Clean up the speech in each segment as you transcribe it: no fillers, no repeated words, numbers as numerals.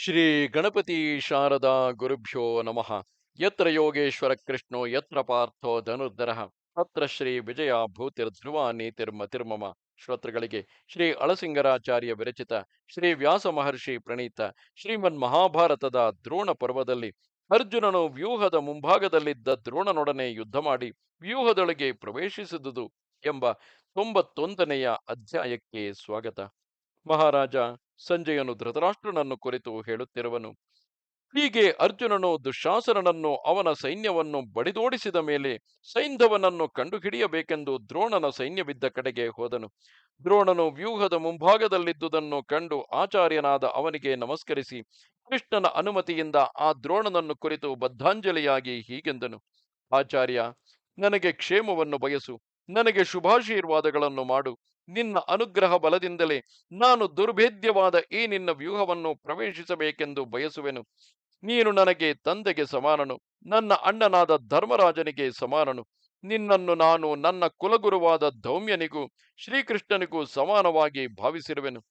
ಶ್ರೀ ಗಣಪತಿ ಶಾರದಾ ಗುರುಭ್ಯೋ ನಮಃ. ಯತ್ರ ಯೋಗೇಶ್ವರ ಕೃಷ್ಣೋ ಯತ್ರ ಪಾರ್ಥೋ ಧನುರ್ಧರಃ ತತ್ರ ಶ್ರೀ ವಿಜಯ ಭೂತಿರ್ಧ್ರುವ ನೀತಿರ್ಮತಿರ್ಮಮ. ಶ್ರೋತೃಗಳಿಗೆ ಶ್ರೀ ಅಳಸಿಂಗರಾಚಾರ್ಯ ವಿರಚಿತ ಶ್ರೀ ವ್ಯಾಸ ಮಹರ್ಷಿ ಪ್ರಣೀತ ಶ್ರೀಮನ್ ಮಹಾಭಾರತದ ದ್ರೋಣ ಪರ್ವದಲ್ಲಿ ಅರ್ಜುನನು ವ್ಯೂಹದ ಮುಂಭಾಗದಲ್ಲಿದ್ದ ದ್ರೋಣನೊಡನೆ ಯುದ್ಧ ಮಾಡಿ ವ್ಯೂಹದೊಳಗೆ ಪ್ರವೇಶಿಸಿದುದು ಎಂಬ 91ನೆಯ ಅಧ್ಯಾಯಕ್ಕೆ ಸ್ವಾಗತ. ಮಹಾರಾಜ ಸಂಜಯನು ಧೃತರಾಷ್ಟ್ರನನ್ನು ಕುರಿತು ಹೇಳುತ್ತಿರುವನು. ಹೀಗೆ ಅರ್ಜುನನು ದುಶ್ಯಾಸನನನ್ನು ಅವನ ಸೈನ್ಯವನ್ನು ಬಡಿದೋಡಿಸಿದ ಮೇಲೆ ಸೈಂಧವನನ್ನು ಕಂಡುಹಿಡಿಯಬೇಕೆಂದು ದ್ರೋಣನ ಸೈನ್ಯವಿದ್ದ ಕಡೆಗೆ ಹೋದನು. ದ್ರೋಣನು ವ್ಯೂಹದ ಮುಂಭಾಗದಲ್ಲಿದ್ದುದನ್ನು ಕಂಡು ಆಚಾರ್ಯನಾದ ಅವನಿಗೆ ನಮಸ್ಕರಿಸಿ ಕೃಷ್ಣನ ಅನುಮತಿಯಿಂದ ಆ ದ್ರೋಣನನ್ನು ಕುರಿತು ಬದ್ಧಾಂಜಲಿಯಾಗಿ ಹೀಗೆಂದನು. ಆಚಾರ್ಯ, ನನಗೆ ಕ್ಷೇಮವನ್ನು ಬಯಸು, ನನಗೆ ಶುಭಾಶೀರ್ವಾದಗಳನ್ನು ಮಾಡು. ನಿನ್ನ ಅನುಗ್ರಹ ಬಲದಿಂದಲೇ ನಾನು ದುರ್ಭೇದ್ಯವಾದ ಈ ನಿನ್ನ ವ್ಯೂಹವನ್ನು ಪ್ರವೇಶಿಸಬೇಕೆಂದು ಬಯಸುವೆನು. ನೀನು ನನಗೆ ತಂದೆಗೆ ಸಮಾನನು, ನನ್ನ ಅಣ್ಣನಾದ ಧರ್ಮರಾಜನಿಗೆ ಸಮಾನನು. ನಿನ್ನನ್ನು ನಾನು ನನ್ನ ಕುಲಗುರುವಾದ ಧೌಮ್ಯನಿಗೂ ಶ್ರೀಕೃಷ್ಣನಿಗೂ ಸಮಾನವಾಗಿ ಭಾವಿಸಿರುವೆನು.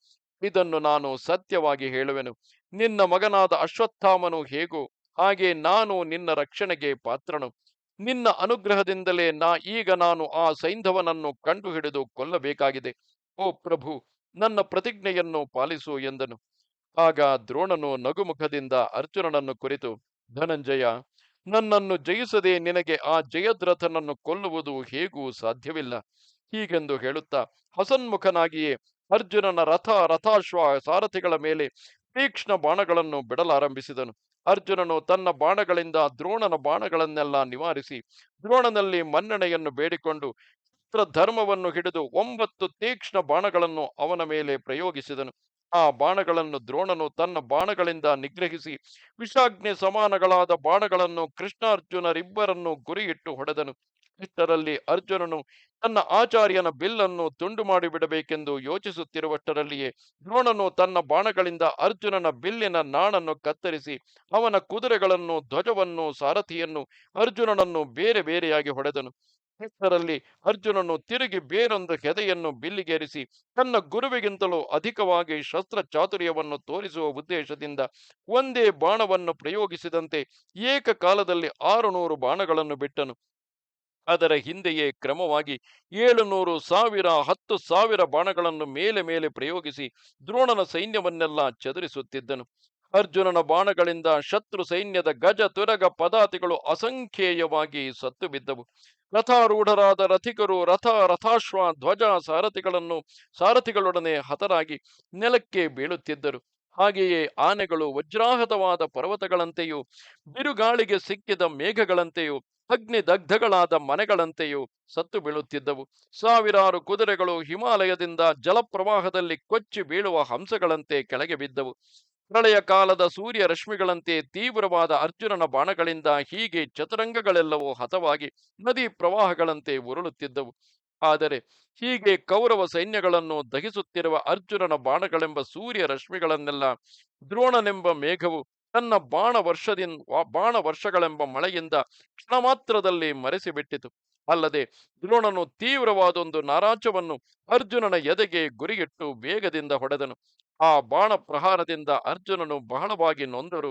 ಇದನ್ನು ನಾನು ಸತ್ಯವಾಗಿ ಹೇಳುವೆನು. ನಿನ್ನ ಮಗನಾದ ಅಶ್ವತ್ಥಾಮನು ಹೇಗೋ ಹಾಗೆ ನಾನು ನಿನ್ನ ರಕ್ಷಣೆಗೆ ಪಾತ್ರನು. ನಿನ್ನ ಅನುಗ್ರಹದಿಂದಲೇ ನಾನು ಆ ಸೈಂಧವನನ್ನು ಕಂಡುಹಿಡಿದು ಕೊಲ್ಲಬೇಕಾಗಿದೆ. ಓ ಪ್ರಭು, ನನ್ನ ಪ್ರತಿಜ್ಞೆಯನ್ನು ಪಾಲಿಸು ಎಂದನು. ಆಗ ದ್ರೋಣನು ನಗುಮುಖದಿಂದ ಅರ್ಜುನನನ್ನು ಕುರಿತು, ಧನಂಜಯ, ನನ್ನನ್ನು ಜಯಿಸದೆ ನಿನಗೆ ಆ ಜಯದ್ರಥನನ್ನು ಕೊಲ್ಲುವುದು ಹೇಗೂ ಸಾಧ್ಯವಿಲ್ಲ ಹೀಗೆಂದು ಹೇಳುತ್ತಾ ಹಸನ್ಮುಖನಾಗಿಯೇ ಅರ್ಜುನನ ರಥಾಶ್ವ ಸಾರಥಿಗಳ ಮೇಲೆ ತೀಕ್ಷ್ಣ ಬಾಣಗಳನ್ನು ಬಿಡಲಾರಂಭಿಸಿದನು. ಅರ್ಜುನನು ತನ್ನ ಬಾಣಗಳಿಂದ ದ್ರೋಣನ ಬಾಣಗಳನ್ನೆಲ್ಲ ನಿವಾರಿಸಿ ದ್ರೋಣನಲ್ಲಿ ಮನ್ನಣೆಯನ್ನು ಬೇಡಿಕೊಂಡು ಧರ್ಮವನ್ನು ಹಿಡಿದು 9 ತೀಕ್ಷ್ಣ ಬಾಣಗಳನ್ನು ಅವನ ಮೇಲೆ ಪ್ರಯೋಗಿಸಿದನು. ಆ ಬಾಣಗಳನ್ನು ದ್ರೋಣನು ತನ್ನ ಬಾಣಗಳಿಂದ ನಿಗ್ರಹಿಸಿ ವಿಷಾಗ್ನಿ ಸಮಾನಗಳಾದ ಬಾಣಗಳನ್ನು ಕೃಷ್ಣಾರ್ಜುನರಿಬ್ಬರನ್ನು ಗುರಿಯಿಟ್ಟು ಹೊಡೆದನು. ಇಷ್ಟರಲ್ಲಿ ಅರ್ಜುನನು ತನ್ನ ಆಚಾರ್ಯನ ಬಿಲ್ಲನ್ನು ತುಂಡು ಮಾಡಿಬಿಡಬೇಕೆಂದು ಯೋಚಿಸುತ್ತಿರುವಷ್ಟರಲ್ಲಿಯೇ ದ್ರೋಣನು ತನ್ನ ಬಾಣಗಳಿಂದ ಅರ್ಜುನನ ಬಿಲ್ಲಿನ ನಾಣನ್ನು ಕತ್ತರಿಸಿ ಅವನ ಕುದುರೆಗಳನ್ನು, ಧ್ವಜವನ್ನು, ಸಾರಥಿಯನ್ನು, ಅರ್ಜುನನನ್ನು ಬೇರೆ ಬೇರೆಯಾಗಿ ಹೊಡೆದನು. ಇಷ್ಟರಲ್ಲಿ ಅರ್ಜುನನು ತಿರುಗಿ ಬೇರೊಂದು ಹೆದೆಯನ್ನು ಬಿಲ್ಲಿಗೇರಿಸಿ ತನ್ನ ಗುರುವಿಗಿಂತಲೂ ಅಧಿಕವಾಗಿ ಶಸ್ತ್ರ ಚಾತುರ್ಯವನ್ನು ತೋರಿಸುವ ಉದ್ದೇಶದಿಂದ ಒಂದೇ ಬಾಣವನ್ನು ಪ್ರಯೋಗಿಸಿದಂತೆ ಏಕಕಾಲದಲ್ಲಿ 600 ಬಾಣಗಳನ್ನು ಬಿಟ್ಟನು. ಅದರ ಹಿಂದೆಯೇ ಕ್ರಮವಾಗಿ 700, 1000, 10,000 ಬಾಣಗಳನ್ನು ಮೇಲೆ ಮೇಲೆ ಪ್ರಯೋಗಿಸಿ ದ್ರೋಣನ ಸೈನ್ಯವನ್ನೆಲ್ಲ ಚದುರಿಸುತ್ತಿದ್ದನು. ಅರ್ಜುನನ ಬಾಣಗಳಿಂದ ಶತ್ರು ಸೈನ್ಯದ ಗಜ ತುರಗ ಪದಾತಿಗಳು ಅಸಂಖ್ಯೇಯವಾಗಿ ಸತ್ತು ಬಿದ್ದವು. ರಥಾರೂಢರಾದ ರಥಿಕರು ರಥಾಶ್ವ ಧ್ವಜ ಸಾರಥಿಗಳೊಡನೆ ಹತರಾಗಿ ನೆಲಕ್ಕೆ ಬೀಳುತ್ತಿದ್ದರು. ಹಾಗೆಯೇ ಆನೆಗಳು ವಜ್ರಾಹತವಾದ ಪರ್ವತಗಳಂತೆಯೂ ಬಿರುಗಾಳಿಗೆ ಸಿಕ್ಕಿದ ಮೇಘಗಳಂತೆಯೂ ಅಗ್ನಿದಗ್ಧಗಳಾದ ಮನೆಗಳಂತೆಯೂ ಸತ್ತು ಬೀಳುತ್ತಿದ್ದವು. ಸಾವಿರಾರು ಕುದುರೆಗಳು ಹಿಮಾಲಯದಿಂದ ಜಲಪ್ರವಾಹದಲ್ಲಿ ಕೊಚ್ಚಿ ಬೀಳುವ ಹಂಸಗಳಂತೆ ಕೆಳಗೆ ಬಿದ್ದವು. ಪ್ರಳಯ ಕಾಲದ ಸೂರ್ಯ ರಶ್ಮಿಗಳಂತೆ ತೀವ್ರವಾದ ಅರ್ಜುನನ ಬಾಣಗಳಿಂದ ಹೀಗೆ ಚತುರಂಗಗಳೆಲ್ಲವೂ ಹತವಾಗಿ ನದಿ ಪ್ರವಾಹಗಳಂತೆ ಉರುಳುತ್ತಿದ್ದವು. ಆದರೆ ಹೀಗೆ ಕೌರವ ಸೈನ್ಯಗಳನ್ನು ದಹಿಸುತ್ತಿರುವ ಅರ್ಜುನನ ಬಾಣಗಳೆಂಬ ಸೂರ್ಯ ರಶ್ಮಿಗಳನ್ನೆಲ್ಲ ದ್ರೋಣನೆಂಬ ಮೇಘವು ತನ್ನ ಬಾಣ ವರ್ಷಗಳೆಂಬ ಮಳೆಯಿಂದ ಕ್ಷಣ ಮಾತ್ರದಲ್ಲಿ ಮರೆಸಿಬಿಟ್ಟಿತು. ಅಲ್ಲದೆ ದ್ರೋಣನು ತೀವ್ರವಾದೊಂದು ನಾರಾಚವನ್ನು ಅರ್ಜುನನ ಎದೆಗೆ ಗುರಿಯಿಟ್ಟು ವೇಗದಿಂದ ಹೊಡೆದನು. ಆ ಬಾಣ ಪ್ರಹಾರದಿಂದ ಅರ್ಜುನನು ಬಹಳವಾಗಿ ನೊಂದರು.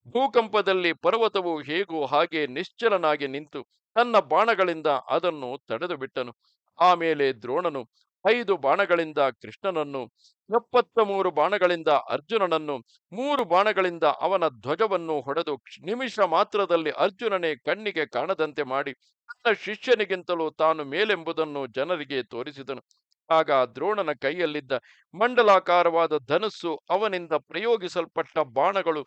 ಭೂಕಂಪದಲ್ಲಿ ಪರ್ವತವು ಹೇಗೂ ಹಾಗೆ ನಿಶ್ಚಲನಾಗಿ ನಿಂತು ತನ್ನ ಬಾಣಗಳಿಂದ ಅದನ್ನು ತಡೆದು ಬಿಟ್ಟನು. ಆಮೇಲೆ ದ್ರೋಣನು 5 ಬಾಣಗಳಿಂದ ಕೃಷ್ಣನನ್ನು, 73 ಬಾಣಗಳಿಂದ ಅರ್ಜುನನನ್ನು, 3 ಬಾಣಗಳಿಂದ ಅವನ ಧ್ವಜವನ್ನು ಹೊಡೆದು ನಿಮಿಷ ಮಾತ್ರದಲ್ಲಿ ಅರ್ಜುನನೇ ಕಣ್ಣಿಗೆ ಕಾಣದಂತೆ ಮಾಡಿ ತನ್ನ ಶಿಷ್ಯನಿಗಿಂತಲೂ ತಾನು ಮೇಲೆಂಬುದನ್ನು ಜನರಿಗೆ ತೋರಿಸಿದನು. ಆಗ ದ್ರೋಣನ ಕೈಯಲ್ಲಿದ್ದ ಮಂಡಲಾಕಾರವಾದ ಧನುಸ್ಸು, ಅವನಿಂದ ಪ್ರಯೋಗಿಸಲ್ಪಟ್ಟ ಬಾಣಗಳು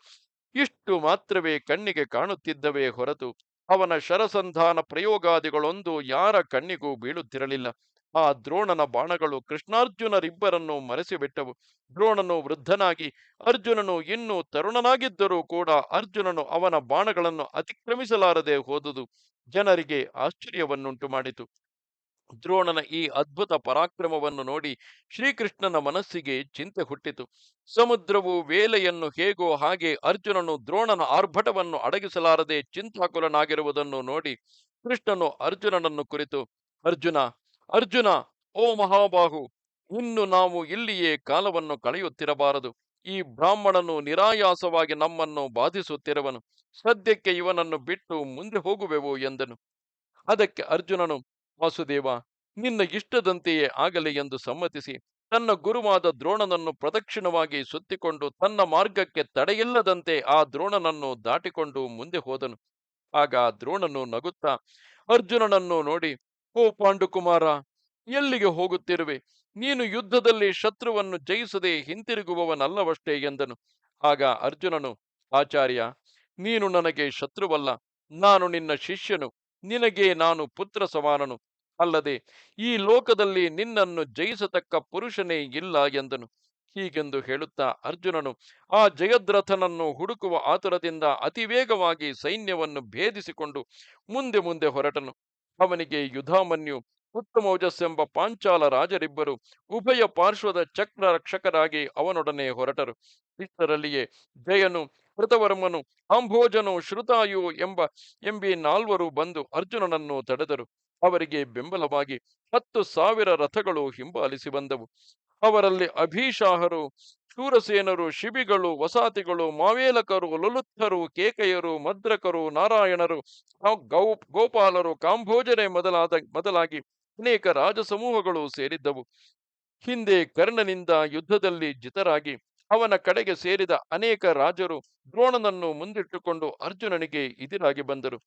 ಇಷ್ಟು ಮಾತ್ರವೇ ಕಣ್ಣಿಗೆ ಕಾಣುತ್ತಿದ್ದವೇ ಹೊರತು ಅವನ ಶರಸಂಧಾನ ಪ್ರಯೋಗಾದಿಗಳೊಂದು ಯಾರ ಕಣ್ಣಿಗೂ ಬೀಳುತ್ತಿರಲಿಲ್ಲ. ಆ ದ್ರೋಣನ ಬಾಣಗಳು ಕೃಷ್ಣಾರ್ಜುನರಿಬ್ಬರನ್ನು ಮರೆಸಿಬಿಟ್ಟವು. ದ್ರೋಣನು ವೃದ್ಧನಾಗಿ ಅರ್ಜುನನು ಇನ್ನೂ ತರುಣನಾಗಿದ್ದರೂ ಕೂಡ ಅರ್ಜುನನು ಅವನ ಬಾಣಗಳನ್ನು ಅತಿಕ್ರಮಿಸಲಾರದೆ ಹೋದುದು ಜನರಿಗೆ ಆಶ್ಚರ್ಯವನ್ನುಂಟು ಮಾಡಿತು. ದ್ರೋಣನ ಈ ಅದ್ಭುತ ಪರಾಕ್ರಮವನ್ನು ನೋಡಿ ಶ್ರೀಕೃಷ್ಣನ ಮನಸ್ಸಿಗೆ ಚಿಂತೆ ಹುಟ್ಟಿತು. ಸಮುದ್ರವು ವೇಲೆಯನ್ನು ಹೇಗೋ ಹಾಗೆ ಅರ್ಜುನನು ದ್ರೋಣನ ಆರ್ಭಟವನ್ನು ಅಡಗಿಸಲಾರದೆ ಚಿಂತಾಕುಲನಾಗಿರುವುದನ್ನು ನೋಡಿ ಕೃಷ್ಣನು ಅರ್ಜುನನನ್ನು ಕುರಿತು, ಅರ್ಜುನ, ಅರ್ಜುನ, ಓ ಮಹಾಬಾಹು, ಇನ್ನು ನಾವು ಇಲ್ಲಿಯೇ ಕಾಲವನ್ನು ಕಳೆಯುತ್ತಿರಬಾರದು. ಈ ಬ್ರಾಹ್ಮಣನು ನಿರಾಯಾಸವಾಗಿ ನಮ್ಮನ್ನು ಬಾಧಿಸುತ್ತಿರುವನು. ಸದ್ಯಕ್ಕೆ ಇವನನ್ನು ಬಿಟ್ಟು ಮುಂದೆ ಹೋಗುವೆವು ಎಂದನು. ಅದಕ್ಕೆ ಅರ್ಜುನನು, ವಾಸುದೇವ, ನಿನ್ನ ಇಷ್ಟದಂತೆಯೇ ಆಗಲಿ ಎಂದು ಸಮ್ಮತಿಸಿ ತನ್ನ ಗುರುವಾದ ದ್ರೋಣನನ್ನು ಪ್ರದಕ್ಷಿಣವಾಗಿ ಸುತ್ತಿಕೊಂಡು ತನ್ನ ಮಾರ್ಗಕ್ಕೆ ತಡೆಯಿಲ್ಲದಂತೆ ಆ ದ್ರೋಣನನ್ನು ದಾಟಿಕೊಂಡು ಮುಂದೆ ಹೋದನು. ಆಗ ದ್ರೋಣನು ನಗುತ್ತಾ ಅರ್ಜುನನನ್ನು ನೋಡಿ, ಓ ಪಾಂಡುಕುಮಾರ, ಎಲ್ಲಿಗೆ ಹೋಗುತ್ತಿರುವೆ? ನೀನು ಯುದ್ಧದಲ್ಲಿ ಶತ್ರುವನ್ನು ಜಯಿಸದೆ ಹಿಂತಿರುಗುವವನಲ್ಲವಷ್ಟೇ ಎಂದನು. ಆಗ ಅರ್ಜುನನು, ಆಚಾರ್ಯ, ನೀನು ನನಗೆ ಶತ್ರುವಲ್ಲ, ನಾನು ನಿನ್ನ ಶಿಷ್ಯನು, ನಿನಗೆ ನಾನು ಪುತ್ರ ಸಮಾನನು. ಅಲ್ಲದೆ ಈ ಲೋಕದಲ್ಲಿ ನಿನ್ನನ್ನು ಜಯಿಸತಕ್ಕ ಪುರುಷನೇ ಇಲ್ಲ ಎಂದನು. ಹೀಗೆಂದು ಹೇಳುತ್ತಾ ಅರ್ಜುನನು ಆ ಜಯದ್ರಥನನ್ನು ಹುಡುಕುವ ಆತುರದಿಂದ ಅತಿವೇಗವಾಗಿ ಸೈನ್ಯವನ್ನು ಭೇದಿಸಿಕೊಂಡು ಮುಂದೆ ಮುಂದೆ ಹೊರಟನು. ಅವನಿಗೆ ಯುಧಾಮನ್ಯು, ಉತ್ತಮೋಜಸ್ಸೆಂಬ ಪಾಂಚಾಲ ರಾಜರಿಬ್ಬರು ಉಭಯ ಪಾರ್ಶ್ವದ ಚಕ್ರ ರಕ್ಷಕರಾಗಿ ಅವನೊಡನೆ ಹೊರಟರು. ಇಷ್ಟರಲ್ಲಿಯೇ ಜಯನು, ಕೃತವರ್ಮನು, ಆಂಭೋಜನು, ಶ್ರುತಾಯು ಎಂಬಿ ನಾಲ್ವರು ಬಂದು ಅರ್ಜುನನನ್ನು ತಡೆದರು. ಅವರಿಗೆ ಬೆಂಬಲವಾಗಿ 10,000 ರಥಗಳು ಹಿಂಬಾಲಿಸಿ ಬಂದವು. ಅವರಲ್ಲಿ ಅಭೀಷಾಹರು, ಶೂರಸೇನರು, ಶಿಬಿಗಳು, ವಸಾತಿಗಳು, ಮಾವೇಲಕರು, ಲುಲುತ್ಥರು, ಕೇಕಯರು, ಮದ್ರಕರು, ನಾರಾಯಣರು, ಗೋಪಾಲರು, ಕಾಂಭೋಜನೆ ಮೊದಲಾಗಿ ಅನೇಕ ರಾಜಸಮೂಹಗಳು ಸೇರಿದ್ದವು. ಹಿಂದೆ ಕರ್ಣನಿಂದ ಯುದ್ಧದಲ್ಲಿ ಜಿತರಾಗಿ ಅವನ ಕಡೆಗೆ ಸೇರಿದ ಅನೇಕ ರಾಜರು ದ್ರೋಣನನ್ನು ಮುಂದಿಟ್ಟುಕೊಂಡು ಅರ್ಜುನನಿಗೆ ಎದುರಾಗಿ ಬಂದರು.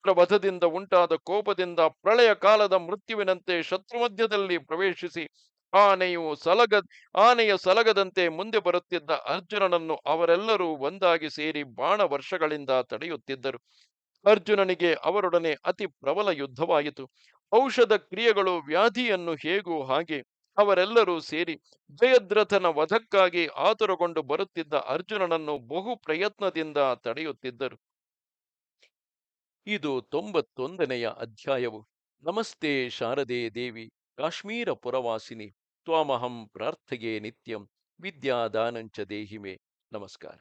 ವಧದಿಂದ ಉಂಟಾದ ಕೋಪದಿಂದ ಪ್ರಳಯ ಕಾಲದ ಮೃತ್ಯುವಿನಂತೆ ಶತ್ರುಮಧ್ಯದಲ್ಲಿ ಪ್ರವೇಶಿಸಿ ಆನೆಯು ಸಲಗ ಆನೆಯ ಸಲಗದಂತೆ ಮುಂದೆ ಬರುತ್ತಿದ್ದ ಅರ್ಜುನನನ್ನು ಅವರೆಲ್ಲರೂ ಒಂದಾಗಿ ಸೇರಿ ಬಾಣ ವರ್ಷಗಳಿಂದ ತಡೆಯುತ್ತಿದ್ದರು. ಅರ್ಜುನನಿಗೆ ಅವರೊಡನೆ ಅತಿ ಪ್ರಬಲ ಯುದ್ಧವಾಯಿತು. ಔಷಧ ಕ್ರಿಯೆಗಳು ವ್ಯಾಧಿಯನ್ನು ಹೇಗೂ ಹಾಗೆ ಅವರೆಲ್ಲರೂ ಸೇರಿ ಜಯದ್ರಥನ ವಧಕ್ಕಾಗಿ ಆತುರಗೊಂಡು ಬರುತ್ತಿದ್ದ ಅರ್ಜುನನನ್ನು ಬಹು ಪ್ರಯತ್ನದಿಂದ ತಡೆಯುತ್ತಿದ್ದರು. ಇದು 91ನೆಯ ಅಧ್ಯಾಯವು. ನಮಸ್ತೆ ಶಾರದೆ ದೇವಿ, ಕಾಶ್ಮೀರ ಪುರವಾಸಿನಿ, ತ್ವಾಮಹಂ ಪ್ರಾರ್ಥೆಯೇ ನಿತ್ಯಂ, ವಿದ್ಯಾದಾನಂಚ ದೇಹಿಮೆ. ನಮಸ್ಕಾರ.